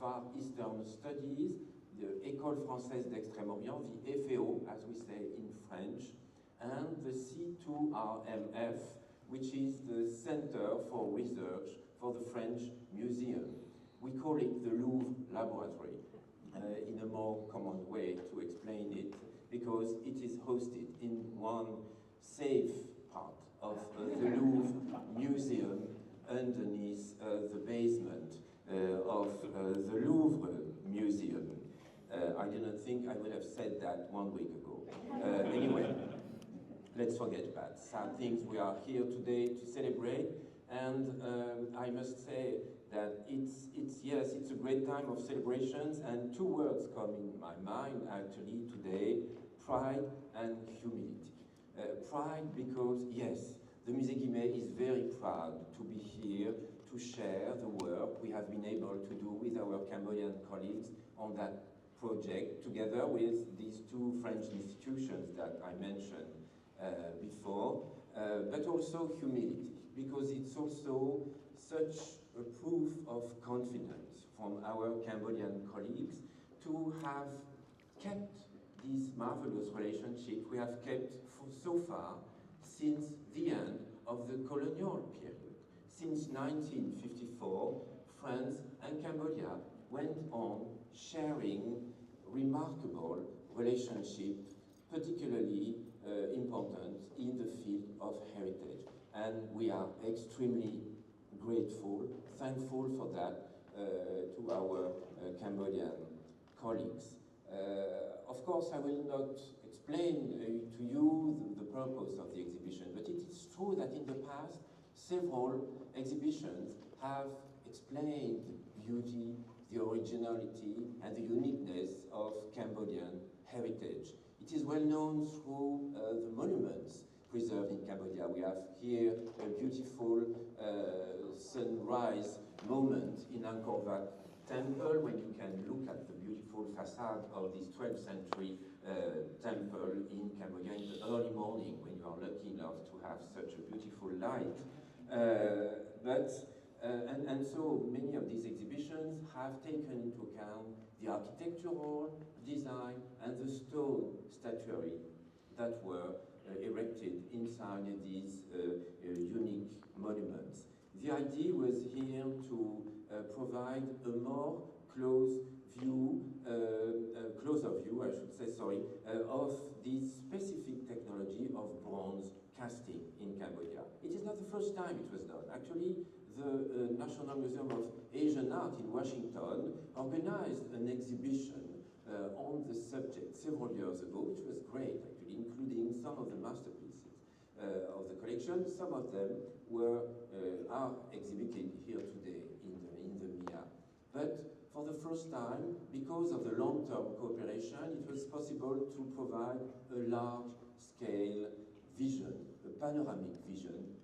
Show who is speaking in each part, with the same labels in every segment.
Speaker 1: Far Eastern Studies, the École Française d'Extrême-Orient, the FAO, as we say in French, and the C2RMF, which is the Center for Research for the French Museum. We call it the Louvre Laboratory, in a more common way to explain it, because it is hosted in one safe part of the Louvre Museum underneath the basement of the Louvre Museum. I didn't think I would have said that 1 week ago. Anyway, let's forget that. Some things we are here today to celebrate, and I must say that yes, it's a great time of celebrations, and two words come in my mind actually today: pride and humility. Pride because, yes, the Musée Guimet is very proud to be here to share the work we have been able to do with our Cambodian colleagues on that project, together with these two French institutions that I mentioned before, but also humility, because it's also such a proof of confidence from our Cambodian colleagues to have kept this marvelous relationship we have kept for so far since the end of the colonial period. Since 1954, France and Cambodia went on sharing remarkable relationships, particularly important in the field of heritage. And we are extremely grateful, thankful for that to our Cambodian colleagues. Of course, I will not explain to you the purpose of the exhibition, but it is true that in the past, several exhibitions have explained the beauty, the originality, and the uniqueness of Cambodian heritage. It is well known through the monuments preserved in Cambodia. We have here a beautiful sunrise moment in Angkor Wat temple, when you can look at the beautiful facade of this 12th century temple in Cambodia in the early morning, when you are lucky enough to have such a beautiful light. And so many of these exhibitions have taken into account the architectural design and the stone statuary that were erected inside these unique monuments. The idea was here to provide a more closer view, I should say, sorry, of this specific technology of bronze casting in Cambodia. It is not the first time it was done. Actually, the National Museum of Asian Art in Washington organized an exhibition on the subject several years ago, which was great, actually, including some of the masterpieces of the collection. Some of them are exhibited here today in the MIA. But for the first time, because of the long-term cooperation, it was possible to provide a large-scale vision, a panoramic vision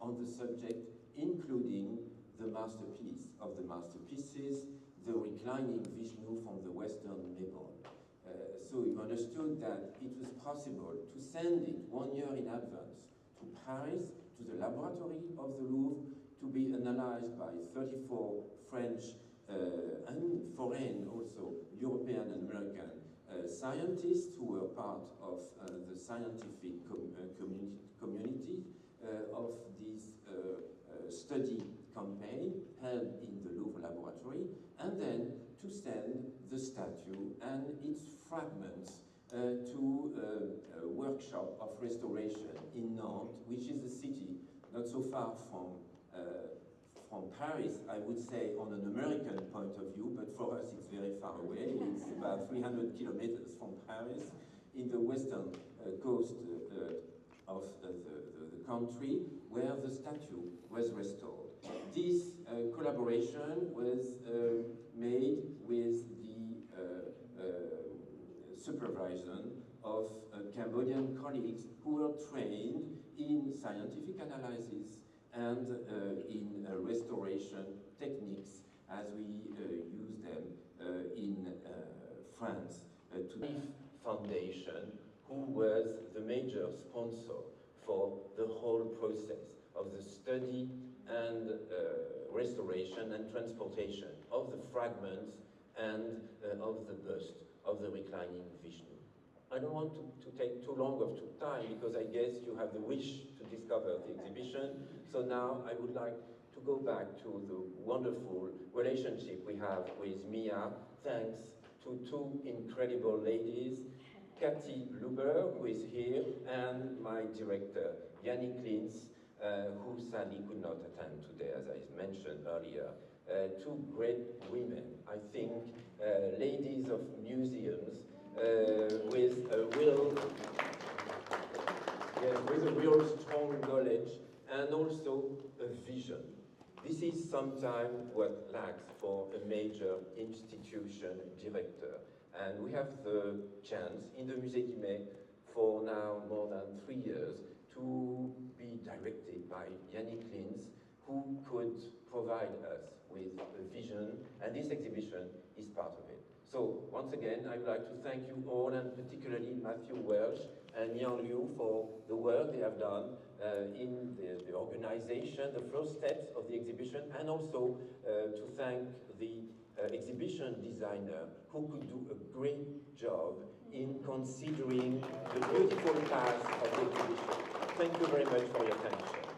Speaker 1: on the subject, including the masterpiece of the masterpieces, the reclining Vishnu from the Western Nepal. So you understood that it was possible to send it 1 year in advance to Paris, to the laboratory of the Louvre, to be analyzed by 34 French and foreign, also European and American scientists who were part of the scientific community of this study campaign held in the Louvre Laboratory, and then to send the statue and its fragments to a workshop of restoration in Nantes, which is a city not so far from Paris, I would say, on an American point of view, but for us it's very far away. It's about 300 kilometers from Paris, in the western coast of the country, where the statue was restored. This collaboration was made with the supervision of Cambodian colleagues who were trained in scientific analysis and in restoration techniques as we use them in France. To Foundation, who was the major sponsor for the whole process of the study and restoration and transportation of the fragments and of the bust of the reclining Vishnu. I don't want to take too long of time because I guess you have the wish to discover the exhibition. So now I would like to go back to the wonderful relationship we have with Mia, thanks to two incredible ladies, Cathy Luber, who is here, and my director, Yannick Lins, who sadly could not attend today, as I mentioned earlier. Two great women, I think, ladies of museums, with a real strong knowledge and also a vision. This is sometimes what lacks for a major institution director. And we have the chance in the Musée Guimet for now more than 3 years to be directed by Yannick Lins, who could provide us with a vision, and this exhibition is part of it. So, once again, I would like to thank you all, and particularly Matthew Welsh and Yang Liu for the work they have done in the organization, the first steps of the exhibition, and also to thank the exhibition designer who could do a great job in considering the beautiful path of the exhibition. Thank you very much for your attention.